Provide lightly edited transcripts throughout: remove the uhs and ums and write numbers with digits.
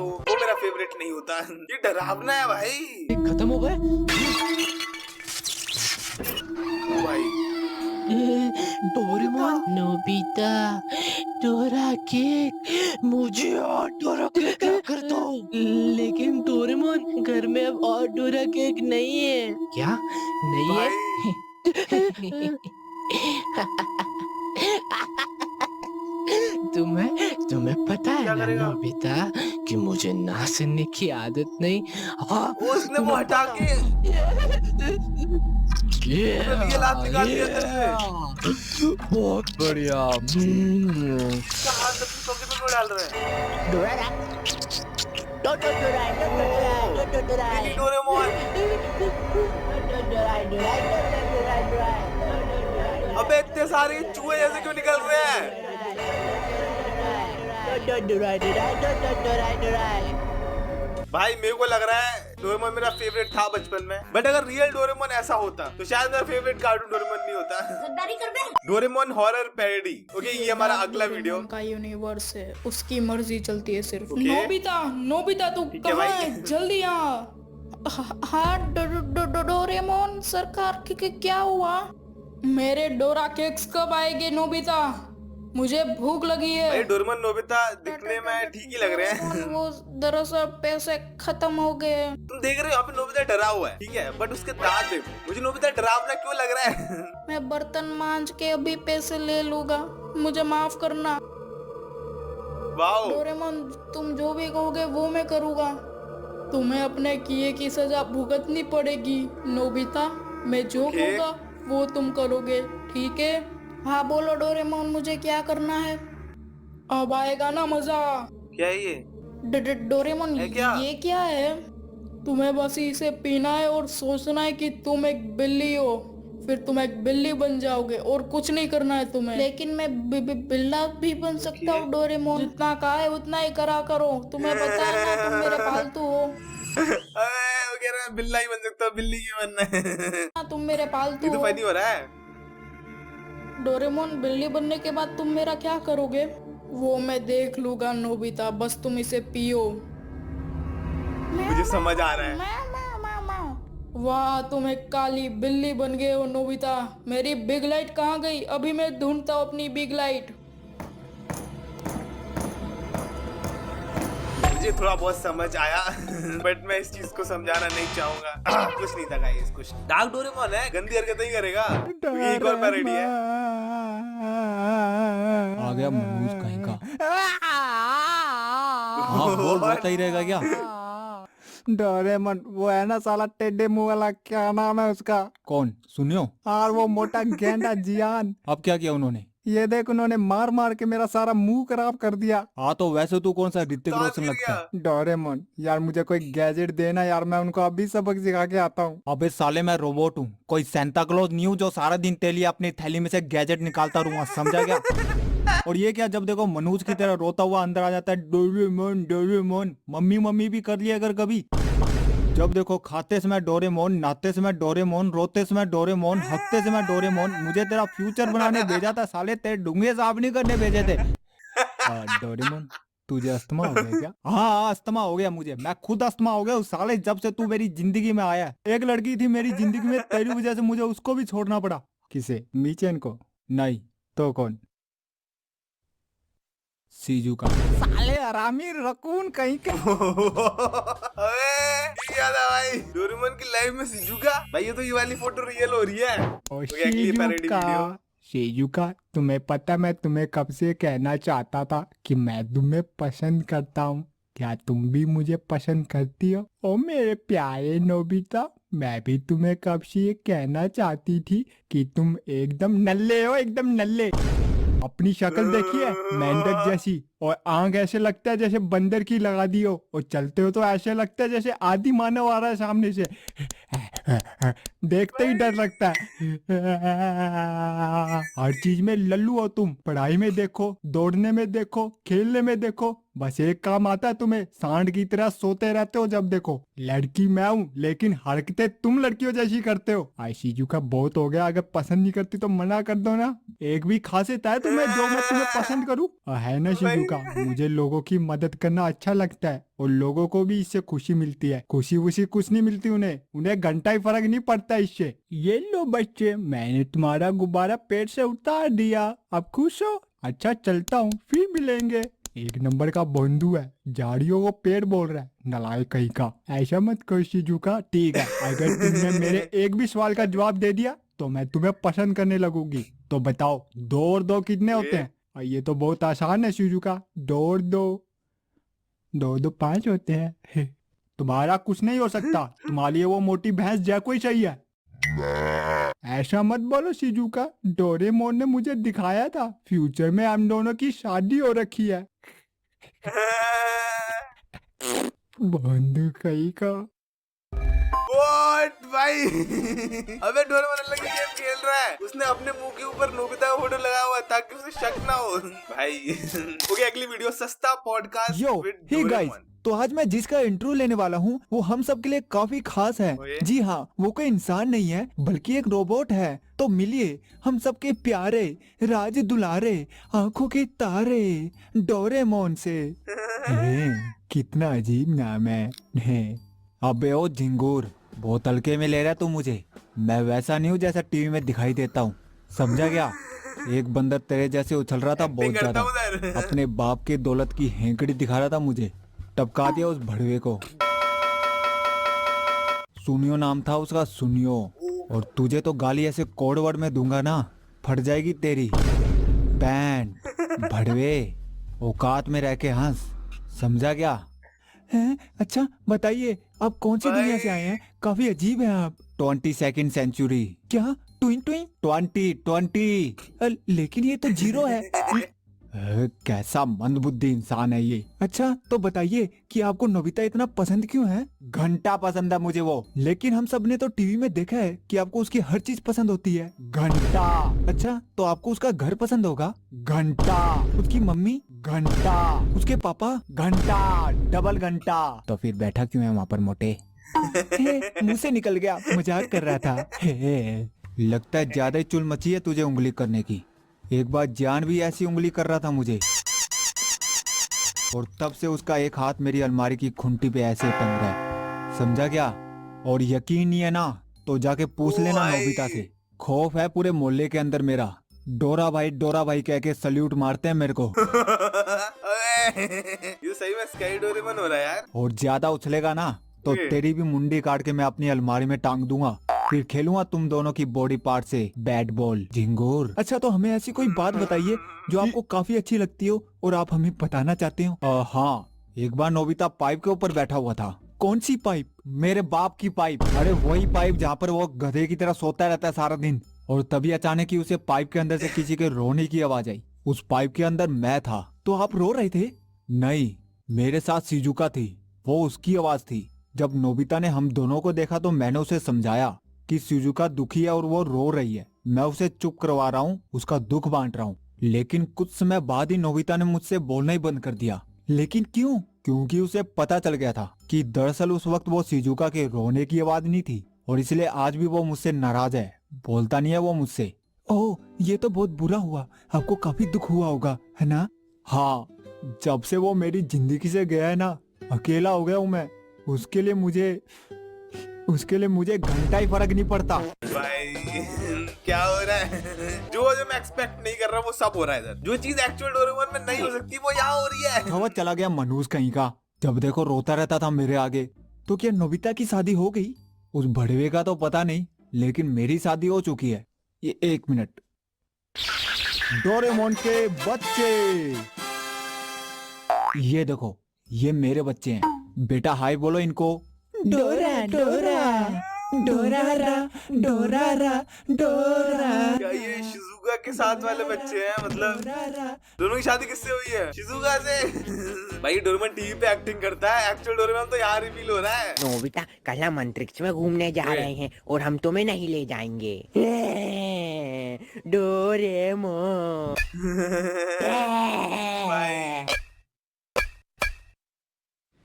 तो वो मेरा फेवरेट नहीं होता। ये डरावना है भाई। खत्म हो गए भाई डोरेमोन, नोबिता, डोरा केक, मुझे और डोरा केक क्या कर दो। लेकिन डोरेमोन, घर में अब और डोरा केक नहीं है। क्या नहीं है? भाई तुम्हें पता है क्या ना करेगा? नोबिता कि मुझे ना सुनने की आदत नहीं। हाँ, उसने वो तुम्हें हटा पता- के रियल हाथ निकाल दिया तेरे से। बहुत बढ़िया। उसका हाथ अपनी पॉकेट में क्यों डाल रहा है? Mini Doraemon. अबे इतने सारे चूहे जैसे क्यों निकल रहे हैं? भाई मेरे को लग रहा है डोरेमोन मेरा फेवरेट था बचपन में, बट अगर रियल डोरेमोन ऐसा होता तो शायद मेरा फेवरेट कार्टून डोरेमोन नहीं होता। Doraemon horror parody. ओके, ये हमारा अगला वीडियो डोरेमोन का यूनिवर्स है, उसकी मर्जी चलती है सिर्फ। ओके। नोबिता, नोबिता तू ठीक है कहाँ भाई। है? जल्दी आ। हाँ डोरेमोन सरकार क्या हुआ? मेरे डोरा केक्स कब आएंगे नोबिता? मुझे भूख लगी है। भाई डोरेमोन नोबिता दिखने में ठीक ही लग रहे हैं। वो दरअसल पैसे खत्म हो गए। तुम देख रहे हो यहाँ पे नोबिता डरा हुआ है, ठीक है, बट उसके दांत देखो। मुझे नोबिता डरावना क्यों लग रहा है? मैं बर्तन मांज के अभी पैसे ले लूंगा, मुझे माफ करना। वाओ। डोरेमोन, तुम जो भी कहोगे वो मैं करूँगा। तुम्हें अपने किए की सजा भुगतनी पड़ेगी नोबिता। मैं जो ओके। कहूँगा वो तुम करोगे, ठीक है? हाँ बोलो डोरेमोन, मुझे क्या करना है? अब आएगा ना मजा। क्या है ये? डोरेमोन, है क्या? ये क्या है? तुम्हें बस इसे पीना है और सोचना है कि तुम एक बिल्ली हो, फिर तुम एक बिल्ली बन जाओगे और कुछ नहीं करना है तुम्हें। लेकिन मैं बिल्ला भी बन सकता हूँ डोरेमोन। जितना कहा है उतना ही करा करो। तुम्हें पता है ना तुम मेरे पालतू हो। अरे वो कह रहा है बिल्ला ही बन सकता हूँ, बिल्ली क्यों बनना है? हाँ, तुम मेरे पालतू ये तो हो। फनी हो रहा है। डोरेमोन, बिल्ली बनने के बाद तुम मेरा क्या करोगे वो मैं देख लूंगा नोबिता, बस तुम इसे पियो। मुझे समझ आ रहा है। वाह, तुम एक काली बिल्ली बन गए हो नोबिता। मेरी बिग लाइट कहाँ गई? अभी मैं ढूंढता हूँ अपनी बिग लाइट। मुझे थोड़ा बहुत समझ आया बट मैं इस चीज को समझाना नहीं चाहूंगा। कुछ नहीं था गाइस, कुछ डार्क डोरेमोन है, गंदी हरकतें ही करेगा। तो ये एक और पैरोडी है। आ गया मनोज कहीं का। हाँ बोल, रोता ही रहेगा क्या? डोरेमोन, वो है ना साला टेढ़े मुंह वाला, क्या नाम है उसका? कौन? सुनियो। और वो मोटा गेंडा जियान। अब क्या किया उन्होंने? ये देख, उन्होंने मार मार के मेरा सारा मुंह खराब कर दिया। हाँ तो वैसे तू कौन सा ऋतिक दांत रोशन गिर लगता है? गया। डोरेमोन यार, मुझे कोई गैजेट देना यार, मैं उनको अभी सबक सिखा के आता हूँ। अबे साले, मैं रोबोट हूँ, कोई सेंटा क्लॉज नहीं हूँ जो सारा दिन तेरे लिए अपनी थैली में से गैजेट निकालता रहूंगा, समझा क्या? और ये क्या, जब देखो मनोज की तरह रोता हुआ अंदर आ जाता है, डोरेमोन डोरेमोन, मम्मी मम्मी भी कर लिया अगर कभी। जब देखो खाते समय डोरेमोन, नहाते समय डोरेमोन, रोते समय डोरेमोन, हंसते समय डोरेमोन। मुझे तेरा फ्यूचर बनाने भेजा था साले, तेरे डूंगे साफ नहीं करने भेजे थे। डोरेमोन, तुझे अस्थमा हो गया क्या? हाँ अस्थमा हो गया मुझे, मैं खुद अस्थमा हो गया उस साले जब से तू मेरी जिंदगी में आया है। एक लड़की थी मेरी जिंदगी में, तेरी वजह से मुझे उसको भी छोड़ना पड़ा। किसे? मीचेन को? नहीं तो कौन? सीजू का। साले हरामी रकून कहीं के। अबे ये क्या था भाई? डोरेमोन की लाइफ में शिजुका भाई, ये तो ये वाली फोटो रियल हो रही है। और तो अगली पैरोडी वीडियो। शिजुका, तुम्हें पता मैं तुम्हें कब से कहना चाहता था कि मैं तुम्हें पसंद करता हूँ। क्या तुम भी मुझे पसंद करती हो? ओ मेरे प्यारे नोबिता, मैं भी तुम्हें कब से ये कहना चाहती थी कि तुम एकदम नल्ले हो, एकदम नल्ले। अपनी शक्ल देखिए, मेंढक जैसी, और आंख ऐसे लगता है जैसे बंदर की लगा दी हो, और चलते हो तो ऐसे लगता है जैसे आदि मानव आ रहा है सामने से। देखते ही डर लगता है। हर चीज में लल्लू हो तुम, पढ़ाई में देखो, दौड़ने में देखो, खेलने में देखो, बस एक काम आता है तुम्हें, सांड की तरह सोते रहते हो जब देखो। लड़की मैं हूँ लेकिन हरकतें तुम लड़कियों जैसी करते हो। आईसीयू का बहुत हो गया, अगर पसंद नहीं करती तो मना कर दो ना। एक भी खासियत है तुम्हें जो मैं तुम्हें पसंद करूँ? है ना शिजू शिजुका, मुझे लोगों की मदद करना अच्छा लगता है और लोगों को भी इससे खुशी मिलती है। खुशी वुशी कुछ नहीं मिलती उन्हें घंटा ही फर्क नहीं पड़ता इससे। ये लो बच्चे, मैंने तुम्हारा गुब्बारा पेड़ से उतार दिया, अब खुश हो? अच्छा चलता हूँ, फिर मिलेंगे। एक नंबर का बंधु है, झाड़ियों को पेड़ बोल रहा है, नालायक कहीं का। ऐसा मत कर शिजुका, ठीक है? अगर तुमने मेरे एक भी सवाल का जवाब दे दिया तो मैं तुम्हें पसंद करने लगूंगी। तो बताओ 2 और 2 कितने होते हैं? ये तो बहुत आसान है शिजुका, 2 और 2 2 5 होते हैं। तुम्हारा कुछ नहीं हो सकता, तुम्हारे लिए वो मोटी भैंस जैको ही चाहिए। ऐसा मत बोलो शिजुका, डोरेमोन ने मुझे दिखाया था फ्यूचर में हम दोनों की शादी हो रखी है। बंधु कहीं का। What भाई? अबे डोरेमोन अलग ही गेम खेल रहा है। उसने अपने मुंह के ऊपर नोबिता का फोटो लगा हुआ है ताकि उसे शक ना हो भाई। ओके, अगली वीडियो सस्ता podcast yo with hey guys, Doraemon. तो आज मैं जिसका इंट्रो लेने वाला हूँ वो हम सब के लिए काफी खास है। ओए। जी हाँ, वो कोई इंसान नहीं है बल्कि एक रोबोट है। तो मिलिए हम सबके प्यारे राज दुलारे आंखों के तारे डोरेमोन से। कितना अजीब नाम है। अबे ओ झिंगूर, बहुत हल्के में ले रहा तू मुझे। मैं वैसा नहीं हूँ जैसा टीवी में दिखाई देता हूँ, समझा क्या? एक बंदर तेरे जैसे उछल रहा था बहुत Acting करता ज्यादा, उधर। अपने बाप के दौलत की हेंकड़ी दिखा रहा था मुझे, टपका दिया उस भड़वे को। सुनियो नाम था उसका, सुनियो। और तुझे तो गाली ऐसे कोड वर्ड में दूंगा ना, फट जाएगी तेरी पैंट। भड़वे, औकात में रह के हंस, समझा क्या? हैं? अच्छा बताइए, आप कौन सी दुनिया से आए हैं? काफी अजीब है आप। 22nd century. क्या? 20? लेकिन ये तो 0 है। कैसा मंदबुद्धि इंसान है ये। अच्छा तो बताइए कि आपको नोबिता इतना पसंद क्यों है? घंटा पसंद है मुझे वो। लेकिन हम सब ने तो टीवी में देखा है कि आपको उसकी हर चीज पसंद होती है। घंटा। अच्छा तो आपको उसका घर पसंद होगा? घंटा। उसकी मम्मी? घंटा। उसके पापा? घंटा, डबल घंटा। तो फिर बैठा क्यों है वहाँ पर मोटे? मुंह से निकल गया, मजाक कर रहा था। लगता है ज्यादा ही चुल मची है तुझे उंगली करने की। एक बार जान भी ऐसी उंगली कर रहा था मुझे, और तब से उसका एक हाथ मेरी अलमारी की खुंटी पे ऐसे टंग रहा है, समझा क्या? और यकीन नहीं है ना तो जाके पूछ लेना नोबिता से। खौफ है पूरे मोहल्ले के अंदर मेरा। डोरा भाई कह के सल्यूट मारते हैं मेरे को। ये सही में स्काई डोरेमोन हो रहा है यार। और ज्यादा उछलेगा ना तो तेरी भी मुंडी काट के मैं अपनी अलमारी में टांग दूंगा, फिर खेलूंगा तुम दोनों की बॉडी पार्ट से बैट बॉल। झिंगूर। अच्छा तो हमें ऐसी कोई बात बताइए जो आपको काफी अच्छी लगती हो और आप हमें बताना चाहते हो। हाँ, एक बार नोबिता पाइप के ऊपर बैठा हुआ था। कौन सी पाइप? मेरे बाप की पाइप। अरे वही पाइप जहाँ पर वो गधे की तरह सोता रहता है सारा दिन। और तभी अचानक ही उसे पाइप के अंदर से किसी के रोने की आवाज आई। उस पाइप के अंदर मैं था। तो आप रो रहे थे? नहीं, मेरे साथ शिजुका थी, वो उसकी आवाज थी। जब नोबिता ने हम दोनों को देखा तो मैंने उसे समझाया कि शिजुका दुखी है और वो रो रही है। मैं उसे चुप करवा रहा हूँ, उसका दुख बांट रहा हूँ। लेकिन कुछ समय बाद ही नोबिता ने मुझसे बोलना ही बंद कर दिया। लेकिन क्यों? क्योंकि उसे पता चल गया था कि दरअसल उस वक्त वो शिजुका के रोने की आवाज नहीं थी, और इसलिए आज भी वो मुझसे नाराज है, बोलता नहीं है वो मुझसे। ओह, ये तो बहुत बुरा हुआ, आपको काफी दुख हुआ होगा, है ना? हाँ, जब से वो मेरी जिंदगी से गया है ना, अकेला हो गया हूँ मैं। उसके लिए मुझे घंटा ही फर्क नहीं पड़ता। भाई क्या हो रहा है? जो मैं एक्सपेक्ट नहीं कर रहा वो सब हो रहा है इधर। जो चीज एक्चुअल डोरेमोन में नहीं हो सकती वो यहाँ हो रही है। हवा चला गया मनूस कहीं का। जब देखो रोता रहता था मेरे आगे। तो क्या नोबिता की शादी हो गई? उस भड़वे का तो पता नहीं, लेकिन मेरी शादी हो चुकी है। ये 1 मिनट। डोरेमोन के बच्चे, ये देखो, ये मेरे बच्चे हैं। बेटा हाय बोलो इनको। डोरा डोरा डोरा रा डोरा रा डोरा। क्या ये शिजुका के साथ वाले बच्चे हैं? मतलब दोनों की शादी किससे हुई है? शिजुका से। भाई डोरेमोन टीवी पे एक्टिंग करता है, एक्चुअल डोरेमोन तो यहाँ रिवील हो रहा है। नोबिता, कल हम अंतरिक्ष में घूमने जा रहे हैं और हम तुम्हें नहीं ले जाएंगे। डोरेमोन।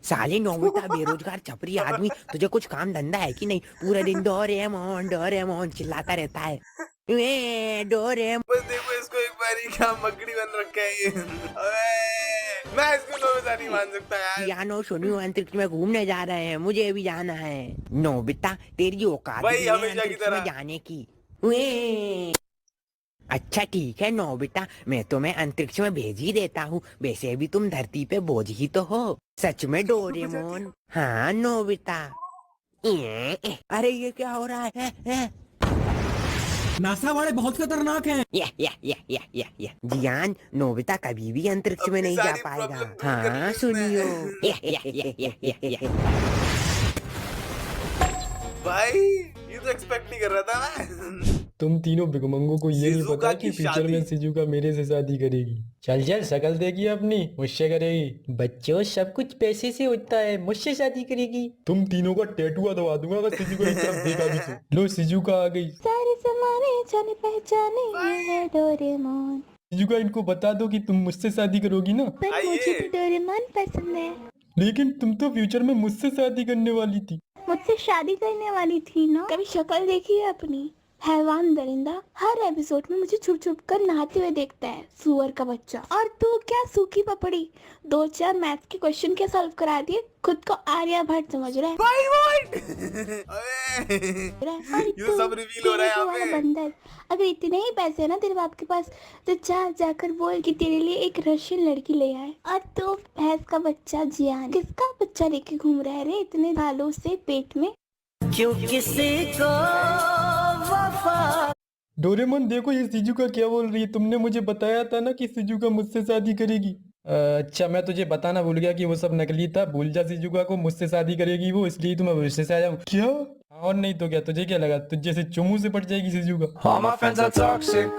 साले नोबिता, बेरोजगार छपरी आदमी, तुझे कुछ काम धंधा है कि नहीं? पूरा दिन डोरेमोन डोरेमोन चिल्लाता रहता है। डोरेमोन। बस देखो इसको एक बार ही, क्या मकड़ी बन रखा है ये। अबे मैं इसको नोबिता नहीं मान सकता यार। यानो सुनियो अंतरिक्ष में घूमने जा रहे हैं, मुझे भी जाना है। नोबिता तेरी औकात वही नहीं है हमेशा की अंतरिक्ष तरह। में जाने की। वे। अच्छा ठीक है नोबिता, मैं तुम्हें अंतरिक्ष में भेज ही देता हूँ, वैसे भी तुम धरती पे बोझ ही तो हो। सच में डोरेमोन। हाँ नोबिता। अरे ये क्या हो रहा है? नासा वाले बहुत खतरनाक हैं। या जियान, नोबिता कभी भी अंतरिक्ष में अपनी नहीं जा सारी पाएगा। प्रॉब्लम दूर कर ली हाँ उसने। सुनियो। भाई ये तो एक्सपेक्ट नहीं कर रहा था मैं। तुम तीनों भिगमंगों को ये नहीं शिजुका पता कि की फ्यूचर में शादी। सिजुका मेरे से शादी करेगी। चल चल शक्ल देखी अपनी, मुझसे करेगी। बच्चों सब कुछ पैसे से होता है, मुझसे शादी करेगी। तुम तीनों का टैटू दबा दूंगा अगर सिजुका की तरफ देखा भी तो। लो सिजुका आ गई। सारे जमाने जाने पहचाने ये है डोरेमोन। सिजुका इनको बता दो कि तुम मुझसे शादी करोगी ना। पर आइए। मुझे तो डोरेमोन पसंद है। लेकिन तुम तो फ्यूचर में मुझसे शादी करने वाली थी। मुझसे शादी करने वाली थी ना। कभी शक्ल देखी है अपनी? हैवान दरिंदा हर एपिसोड में मुझे छुप छुप कर नहाते हुए देखता है, सुअर का बच्चा। और तू क्या सूखी पपड़ी, 2-4 मैथ्स के क्वेश्चन के सॉल्व करा दिए, खुद को आर्यभट्ट समझ रहा है। अबे और ये तो सब रिवील हो रहा है तेरे यहाँ वाला पे। बंदर, अगर इतने ही पैसे है ना तेरे बाप के पास, तो जाकर बोल कि तेरे लिए एक रशियन लड़की ले आए। और तो भैंस का बच्चा जियान किसका बच्चा लेके घूम रहा है रे इतने सालों से पेट में? क्यों किसी को डोरेमोन देखो ये सिजुका क्या बोल रही है। तुमने मुझे बताया था ना कि सिजुका मुझसे शादी करेगी। अच्छा मैं तुझे बताना भूल गया कि वो सब नकली था। भूल जा सिजुका को, मुझसे शादी करेगी वो, इसलिए तो मैं भविष्य से आया हूँ। क्या? और नहीं तो क्या, तुझे क्या लगा तुझे से चुमू से पट जाएगी सिजुका? All my friends are toxic.